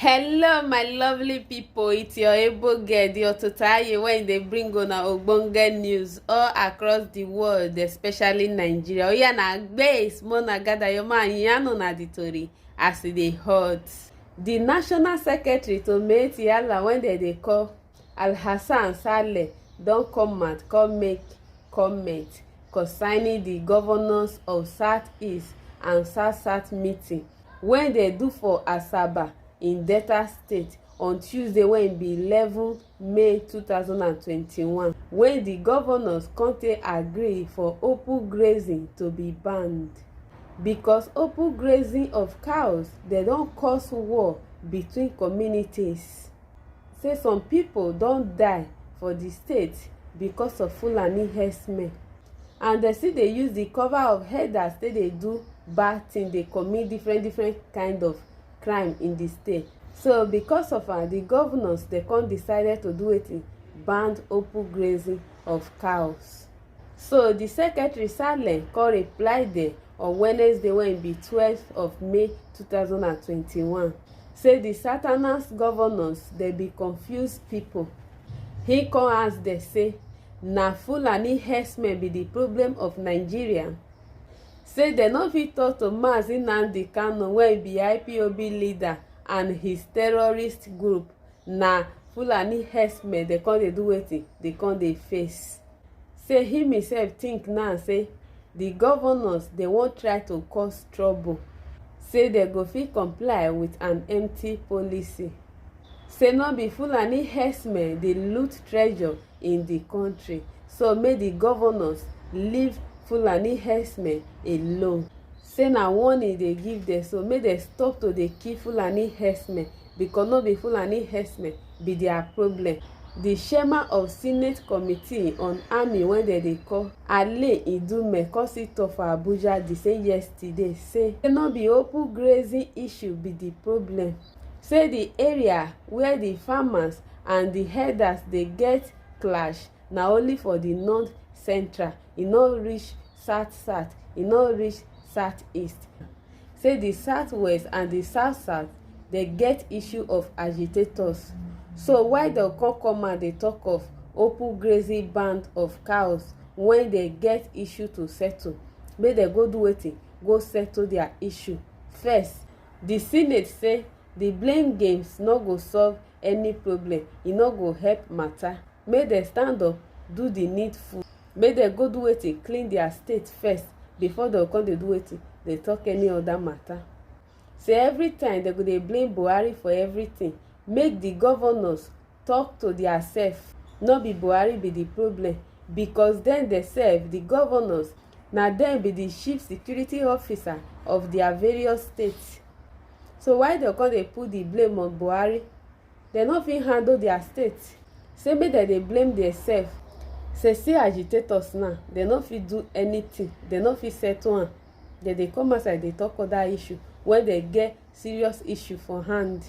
Hello my lovely people, it's your able girl the Ototaye when they bring on our ogbonge news all across the world, especially Nigeria. Oya na gbase mona gather your man yano na the tori as e dey hot. The National Secretary to Meet Yala when they call Alhassan Saleh don come out come make comment concerning the governors of South-East and South-South meeting when they do for Asaba in Delta State on Tuesday wey be 11 May 2021 when the governors come agree for open grazing to be banned because open grazing of cows dey don cause war between communities. Say some people don die for the state because of Fulani herdsmen, and they still dey use the cover of herders take dey do bad thing, dey commit different kind of crime in the state. So because of the governors they come decided to do it, banned open grazing of cows. So the Secretary Saleh come reply there on Wednesday when be 12th of May 2021 say the Southerners governors they be confused people. He come ask them say na Fulani herdsmen be the problem of Nigeria. Say they no fit talk to Mazi Nnamdi Kanu wey be IPOB leader and his terrorist group na Fulani herdsmen they come dey do wetin they come dey face. Say him himself think now say the governors they wan try to cause trouble. Say they go fit comply with an empty policy. Say no be Fulani herdsmen dey loot treasure in the country, so make the governors leave Fulani herdsmen alone. Say na warning dey give them, so make dem stop to dey kill Fulani herdsmen because no be Fulani herdsmen be their problem. The chairman of Senate Committee on Army wey dem dey call Ale Idume come sit talk for Abuja the same yesterday say no be open grazing issue be the problem. Say the area where the farmers and the herders dey get clash na only for the north central, e no reach south-south, e no reach south-east. Say the south-west and the south-south dey get issue of agitators. So why dem come out dey talk of open grazing ban of cows when they get issue to settle? Make dem go do wetin? Go settle their issue first. The Senate say the blame games no go solve any problem, e no go help matter. Make dem stand up do the needful. Make dem go do wetin? Clean their state first before dem come dey do wetin? Dey talk any other matter. Say every time dem go dey blame Buhari for everything. Make the governors talk to their self. No be Buhari be the problem because dem themselves, the governors, na dem be the chief security officer of their various states. So why dem come dey put the blame on Buhari? Dem no fit handle their state. Say make dem dey blame themselves. Say see agitators now, dem no fit do anything, dem no fit settle am. Dem dey come outside dey talk other issue when dem get serious issue for hand.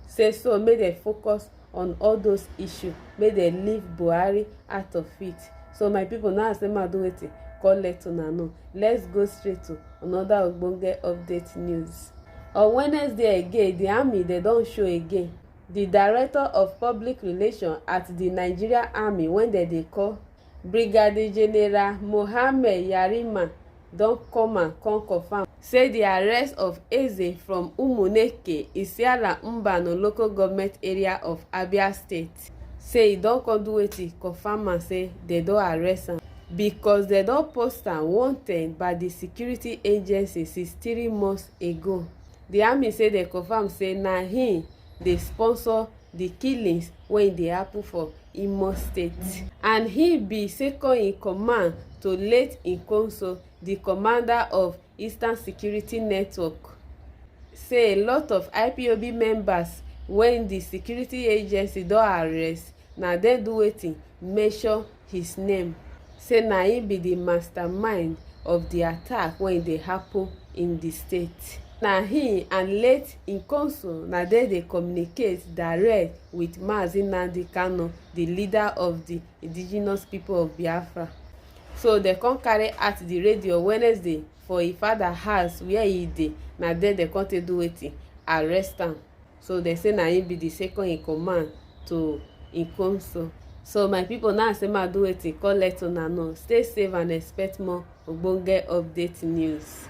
Say so make dem focus on all those issues, make dem leave Buhari out of it. So my people, now as dem do wetin? Come let una know. Let's go straight to another ogbonge update news. On Wednesday again, the army they don show again. The director of public relations at the Nigeria Army when they call Brigadier General Mohammed Yarima don come confirm say the arrest of Eze from Umuneke, Isiala Mbano local government area of Abia State. Say e don come do wetin? Confirm am say they don arrest am because they don post am wanted by the security agency since 3 months ago. The army say they confirm say na him dey sponsor the killings wey dey happen for Imo State, and he be second in command to late Nkonso, the commander of Eastern Security Network. Say a lot of IPOB members when the security agency don arrest, na dem do wetin? Mention his name. Say na him be the mastermind of the attack wey dey happen in the state. Na him and late Nkonso na dem dey communicate direct with Mazi Nnamdi Kanu, the leader of the indigenous people of Biafra. So dem come carry out the radio Wednesday for e father house where he dey. Na there dem come take do wetin? Arrest am. so dem say na him be the second in command to Nkonso. So my people, now say ma do wetin come let una know. Stay safe and expect more ogbonge update news.